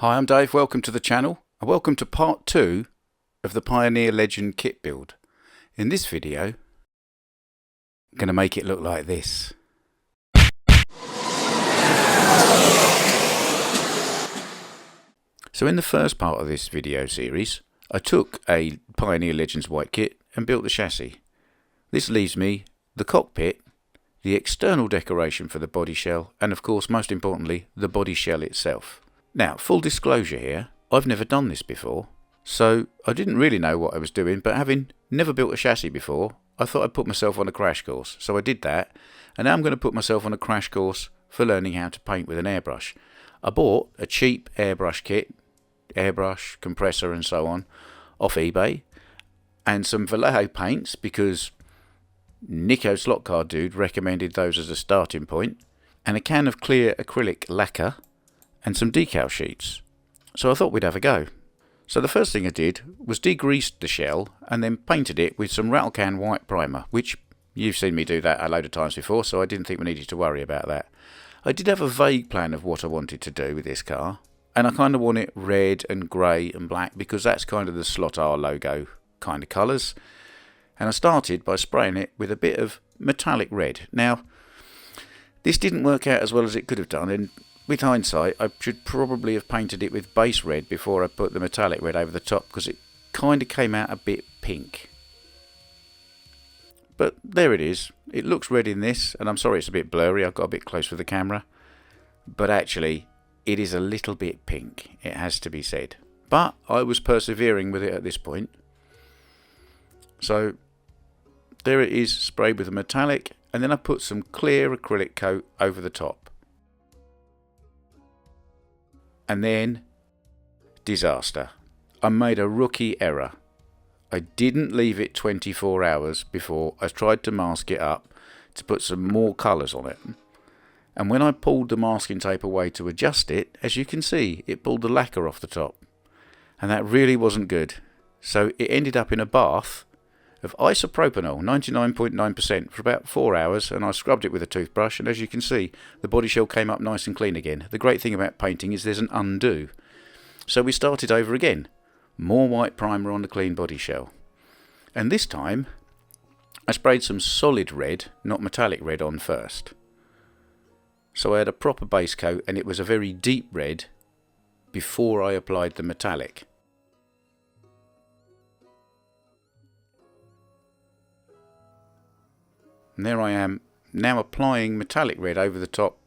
Hi, I'm Dave, welcome to the channel, and welcome to part 2 of the Pioneer Legend kit build. In this video, I'm going to make it look like this. So in the first part of this video series, I took a Pioneer Legends white kit and built the chassis. This leaves me the cockpit, the external decoration for the body shell, and of course, most importantly, the body shell itself. Now, full disclosure here, I've never done this before, so I didn't really know what I was doing, but having never built a chassis before, I thought I'd put myself on a crash course. So I did that, and now I'm going to put myself on a crash course for learning how to paint with an airbrush. I bought a cheap airbrush kit, airbrush, compressor and so on, off eBay, and some Vallejo paints because Nico Slot Card Dude recommended those as a starting point, and a can of clear acrylic lacquer, and some decal sheets. So I thought we'd have a go. So the first thing I did was degreased the shell and then painted it with some rattle can white primer, which you've seen me do that a load of times before, so I didn't think we needed to worry about that. I did have a vague plan of what I wanted to do with this car, and I kind of want it red and grey and black because that's kind of the Slot R logo kind of colours. And I started by spraying it with a bit of metallic red. Now, this didn't work out as well as it could have done, and with hindsight, I should probably have painted it with base red before I put the metallic red over the top because it kind of came out a bit pink. But there it is. It looks red in this, and I'm sorry it's a bit blurry. I've got a bit close with the camera. But actually, it is a little bit pink. It has to be said. But I was persevering with it at this point. So there it is, sprayed with a metallic, and then I put some clear acrylic coat over the top. And then, disaster. I made a rookie error. I didn't leave it 24 hours before I tried to mask it up to put some more colours on it. And when I pulled the masking tape away to adjust it, as you can see, it pulled the lacquer off the top. And that really wasn't good. So it ended up in a bath of isopropanol, 99.9% for about 4 hours, and I scrubbed it with a toothbrush, and as you can see, the body shell came up nice and clean again. The great thing about painting is there's an undo. So we started over again. More white primer on the clean body shell. And this time, I sprayed some solid red, not metallic red, on first. So I had a proper base coat, and it was a very deep red before I applied the metallic. And there I am, now applying metallic red over the top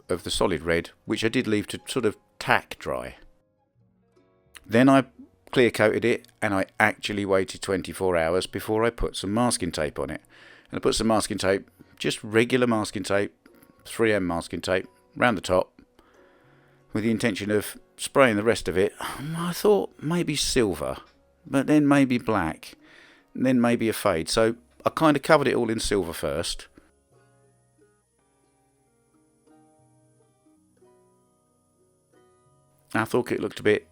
of the solid red, which I did leave to sort of tack dry. Then I clear coated it, and I actually waited 24 hours before I put some masking tape on it. And I put some masking tape, just regular masking tape, 3M masking tape, round the top, with the intention of spraying the rest of it. I thought maybe silver, but then maybe black, and then maybe a fade. So I kind of covered it all in silver first. I thought it looked a bit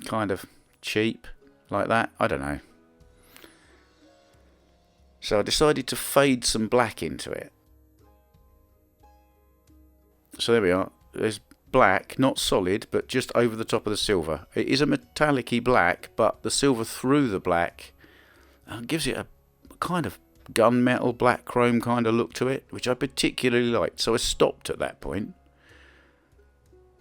kind of cheap, like that. I don't know. So I decided to fade some black into it. So there we are. There's black, not solid, but just over the top of the silver. It is a metallic-y black, but the silver through the black gives it a kind of gunmetal black chrome kind of look to it, which I particularly liked. So I stopped at that point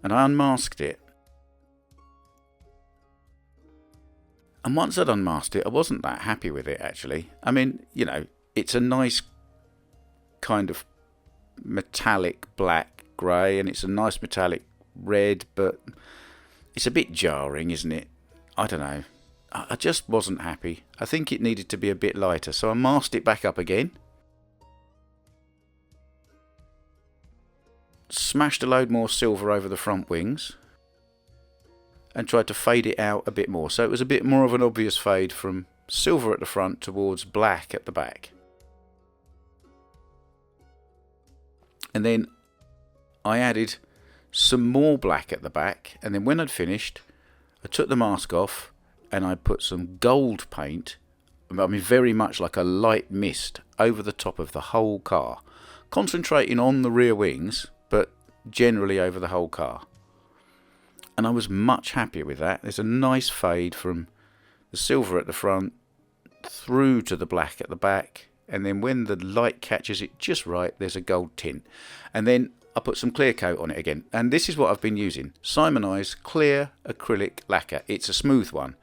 and I unmasked it. And once I'd unmasked it, I wasn't that happy with it, actually. I mean, you know, it's a nice kind of metallic black grey, and it's a nice metallic red, but it's a bit jarring, isn't it? I don't know. I just wasn't happy. I think it needed to be a bit lighter, so I masked it back up again. Smashed a load more silver over the front wings. And tried to fade it out a bit more. So it was a bit more of an obvious fade from silver at the front towards black at the back. And then I added some more black at the back. And then when I'd finished, I took the mask off and I put some gold paint, I mean very much like a light mist, over the top of the whole car. Concentrating on the rear wings, but generally over the whole car. and I was much happier with that. There's a nice fade from the silver at the front through to the black at the back, and then when the light catches it just right, there's a gold tint. And then I put some clear coat on it again, and this is what I've been using: Simonized clear acrylic lacquer. It's a smooth one.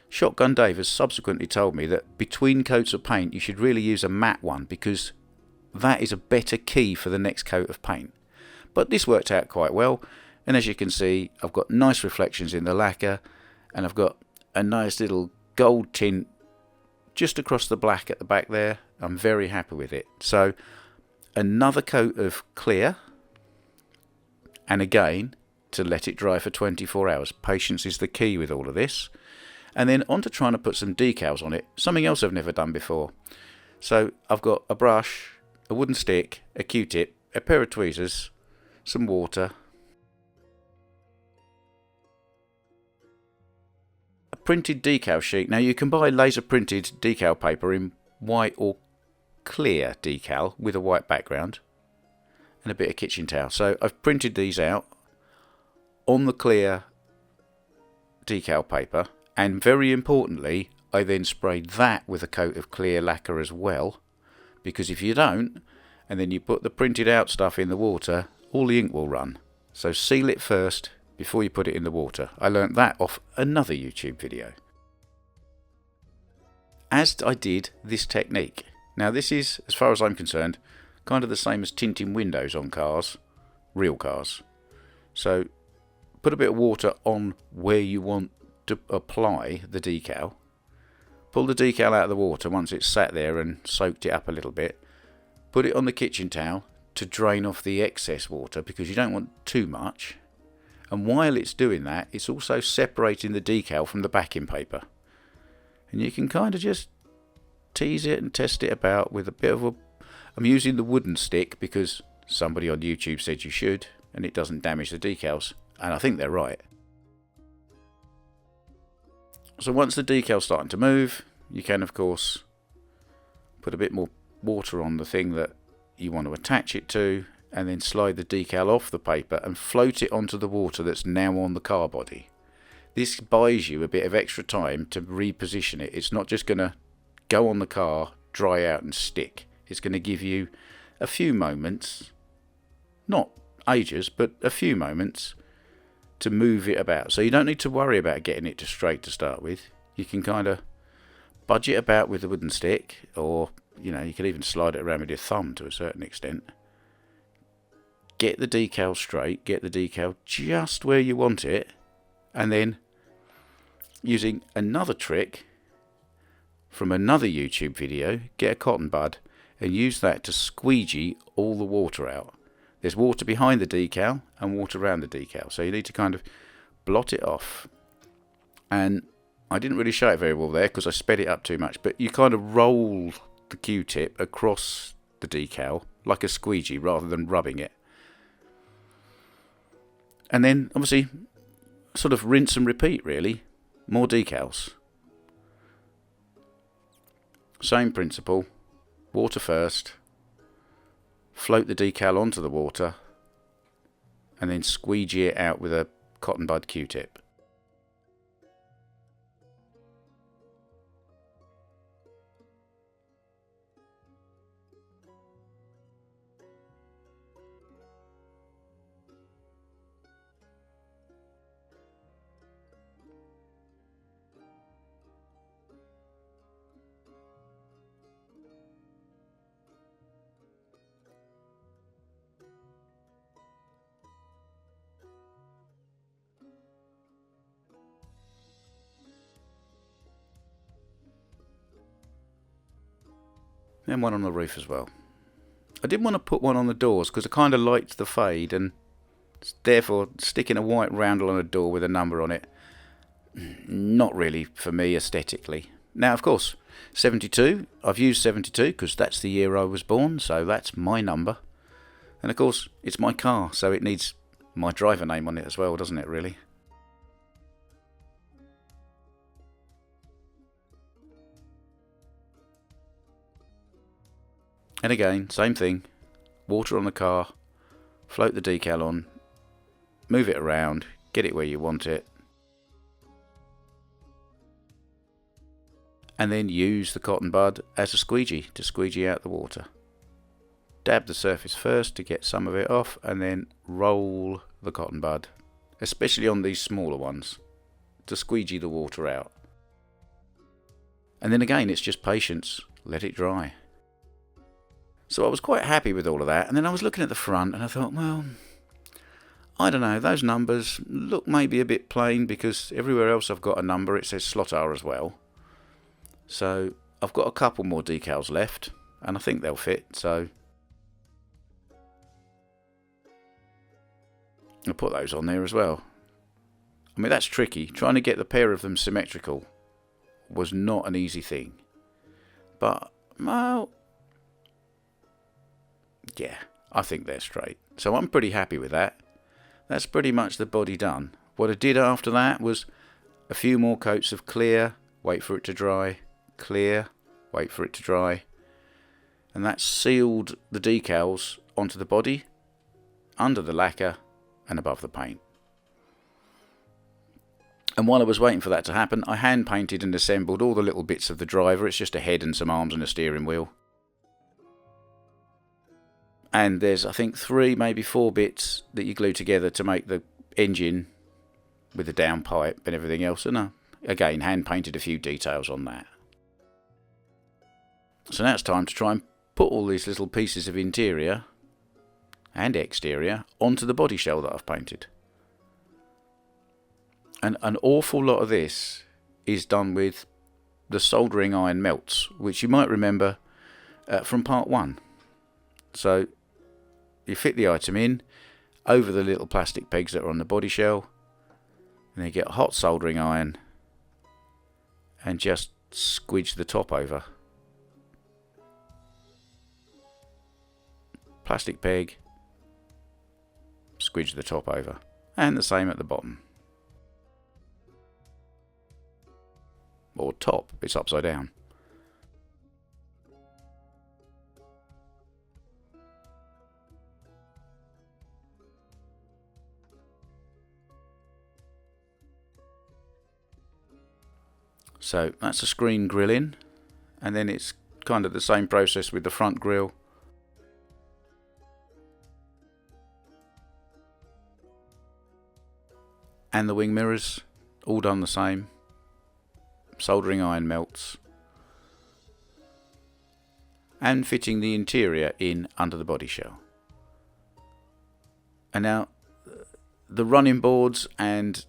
Shotgun Dave has subsequently told me that between coats of paint you should really use a matte one, because that is a better key for the next coat of paint. But this worked out quite well, and as you can see, I've got nice reflections in the lacquer, and I've got a nice little gold tint just across the black at the back there. I'm very happy with it. So another coat of clear, and again to let it dry for 24 hours. Patience is the key with all of this. And then on to trying to put some decals on it, something else I've never done before. So I've got a brush, a wooden stick, a Q-tip, a pair of tweezers, some water, a printed decal sheet. Now you can buy laser printed decal paper in white or clear decal with a white background, and a bit of kitchen towel. So I've printed these out on the clear decal paper, and very importantly I then sprayed that with a coat of clear lacquer as well, because if you don't, and then you put the printed out stuff in the water, all the ink will run. So seal it first before you put it in the water. I learnt that off another YouTube video. As I did this technique. Now this is, as far as I'm concerned, kind of the same as tinting windows on cars, real cars. So put a bit of water on where you want to apply the decal. Pull the decal out of the water once it's sat there and soaked it up a little bit. Put it on the kitchen towel to drain off the excess water, because you don't want too much. And while it's doing that, it's also separating the decal from the backing paper. And you can kind of just tease it and test it about with a bit of a... I'm using the wooden stick because somebody on YouTube said you should, and it doesn't damage the decals. And I think they're right. So once the decal's starting to move, you can of course put a bit more water on the thing that you want to attach it to, and then slide the decal off the paper and float it onto the water that's now on the car body. This buys you a bit of extra time to reposition it. It's not just going to go on the car, dry out and stick. It's going to give you a few moments, not ages, but a few moments to move it about. So you don't need to worry about getting it to straight to start with. You can kind of budge it about with a wooden stick, or you know, you can even slide it around with your thumb to a certain extent. Get the decal straight, get the decal just where you want it, and then using another trick from another YouTube video, get a cotton bud and use that to squeegee all the water out. There's water behind the decal and water around the decal, so you need to kind of blot it off. And I didn't really show it very well there because I sped it up too much, but you kind of roll the Q-tip across the decal like a squeegee rather than rubbing it. And then obviously sort of rinse and repeat really. More decals. Same principle. Water first. Float the decal onto the water. And then squeegee it out with a cotton bud Q-tip. And one on the roof as well. I didn't want to put one on the doors because I kind of liked the fade, and therefore sticking a white roundel on a door with a number on it, not really for me aesthetically. Now of course 72, I've used 72 because that's the year I was born, so that's my number. And of course it's my car, so it needs my driver name on it as well, doesn't it really? And again, same thing, water on the car, float the decal on, move it around, get it where you want it, and then use the cotton bud as a squeegee to squeegee out the water. Dab the surface first to get some of it off, and then roll the cotton bud, especially on these smaller ones, to squeegee the water out. And then again, it's just patience, let it dry. So I was quite happy with all of that, and then I was looking at the front and I thought, well, I don't know, those numbers look maybe a bit plain, because everywhere else I've got a number, it says slot R as well. So I've got a couple more decals left, and I think they'll fit, so I'll put those on there as well. I mean, that's tricky. Trying to get the pair of them symmetrical was not an easy thing. But, well, yeah, I think they're straight. So I'm pretty happy with that. That's pretty much the body done. What I did after that was a few more coats of clear, wait for it to dry, clear, wait for it to dry. And that sealed the decals onto the body, under the lacquer, and above the paint. And while I was waiting for that to happen, I hand painted and assembled all the little bits of the driver. It's just a head and some arms and a steering wheel. And there's, I think, 3, maybe 4 bits that you glue together to make the engine with the downpipe and everything else. And again, hand painted a few details on that. So now it's time to try and put all these little pieces of interior and exterior onto the body shell that I've painted. And an awful lot of this is done with the soldering iron melts, which you might remember from part 1. So you fit the item in over the little plastic pegs that are on the body shell, and then you get a hot soldering iron and just squidge the top over. Plastic peg, squidge the top over, and the same at the bottom. Or top, it's upside down. So that's a screen grill in, and then it's kind of the same process with the front grill. And the wing mirrors, all done the same. Soldering iron melts. And fitting the interior in under the body shell. And now, the running boards and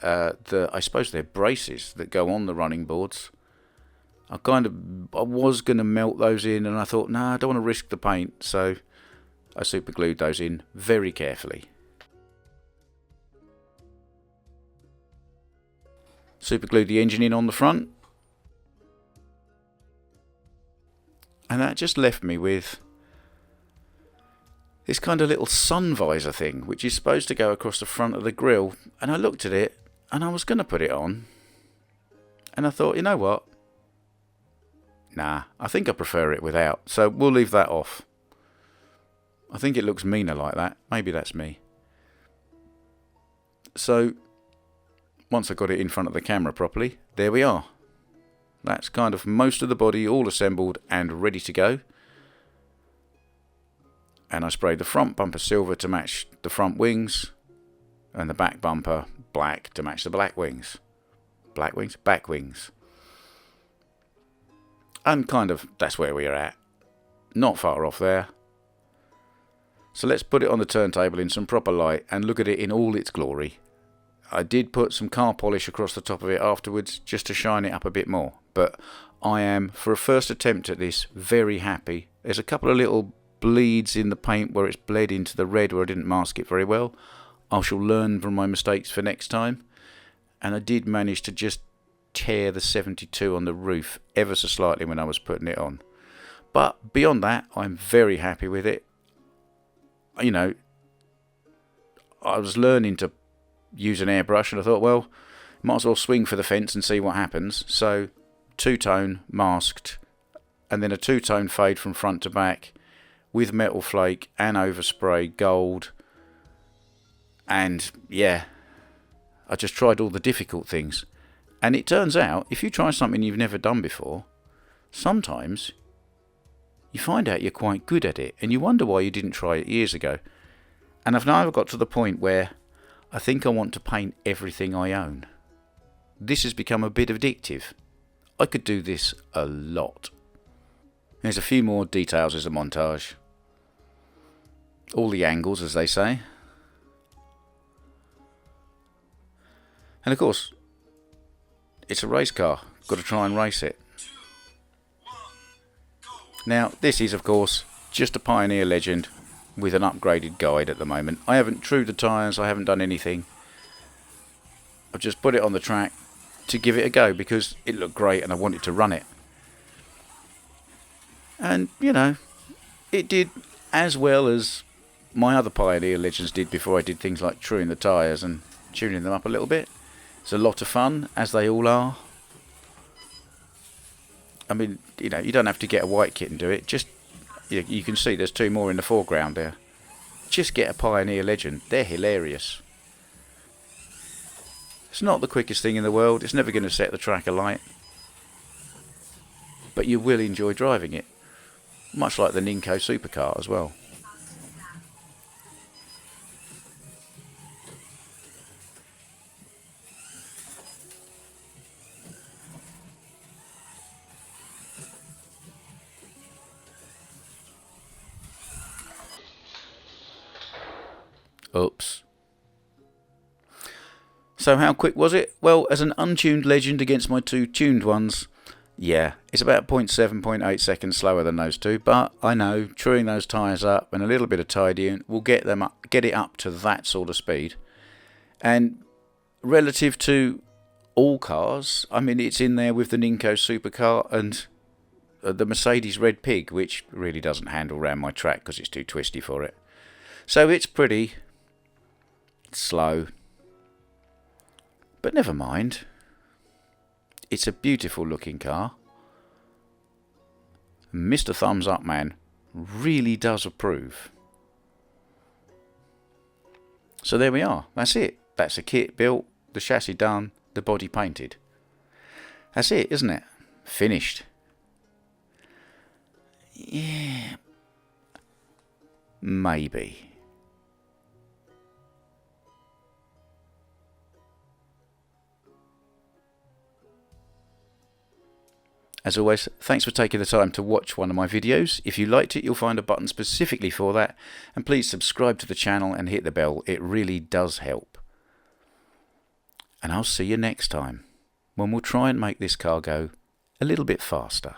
I suppose they're braces that go on the running boards. I was going to melt those in, and I thought, nah, I don't want to risk the paint, so I super glued those in very carefully. Super glued the engine in on the front, and that just left me with this kind of little sun visor thing, which is supposed to go across the front of the grille. And I looked at it, and I was going to put it on, and I thought, you know what? Nah, I think I prefer it without, so we'll leave that off. I think it looks meaner like that. Maybe that's me. So, once I got it in front of the camera properly, there we are. That's kind of most of the body all assembled and ready to go. And I sprayed the front bumper silver to match the front wings, and the back bumper black to match the black wings. Black wings? Back wings. And kind of, that's where we're at. Not far off there. So let's put it on the turntable in some proper light and look at it in all its glory. I did put some car polish across the top of it afterwards just to shine it up a bit more. But I am, for a first attempt at this, very happy. There's a couple of little bleeds in the paint where it's bled into the red where I didn't mask it very well. I shall learn from my mistakes for next time. And I did manage to just tear the 72 on the roof ever so slightly when I was putting it on. But beyond that, I'm very happy with it. You know, I was learning to use an airbrush, and I thought, well, might as well swing for the fence and see what happens. So, two-tone masked, and then a two-tone fade from front to back with metal flake and overspray gold, And yeah, I just tried all the difficult things. And it turns out, if you try something you've never done before, sometimes you find out you're quite good at it, and you wonder why you didn't try it years ago. And I've now got to the point where I think I want to paint everything I own. This has become a bit addictive. I could do this a lot. There's a few more details as a montage. All the angles, as they say. And of course, it's a race car. Got to try and race it. Now, this is, of course, just a Pioneer Legend with an upgraded guide at the moment. I haven't trued the tyres, I haven't done anything. I've just put it on the track to give it a go because it looked great and I wanted to run it. And, you know, it did as well as my other Pioneer Legends did before I did things like truing the tyres and tuning them up a little bit. It's a lot of fun, as they all are. I mean, you know, you don't have to get a white kit and do it. Just, you can see there's two more in the foreground there. Just get a Pioneer Legend. They're hilarious. It's not the quickest thing in the world. It's never going to set the track alight. But you will enjoy driving it. Much like the Nico supercar as well. Oops. So how quick was it? Well, as an untuned Legend against my two tuned ones, yeah, it's about 0.7, 0.8 seconds slower than those two, but I know truing those tyres up and a little bit of tidying will get it up to that sort of speed. And relative to all cars, I mean, it's in there with the Nico supercar and the Mercedes Red Pig, which really doesn't handle around my track because it's too twisty for it. So it's pretty slow, but never mind. It's a beautiful looking car. Mr. Thumbs Up Man really does approve. So there we are. That's it. That's a kit built, the chassis done, the body painted. That's it, isn't it? Finished. Yeah. Maybe. As always, thanks for taking the time to watch one of my videos. If you liked it, you'll find a button specifically for that. And please subscribe to the channel and hit the bell. It really does help. And I'll see you next time, when we'll try and make this car go a little bit faster.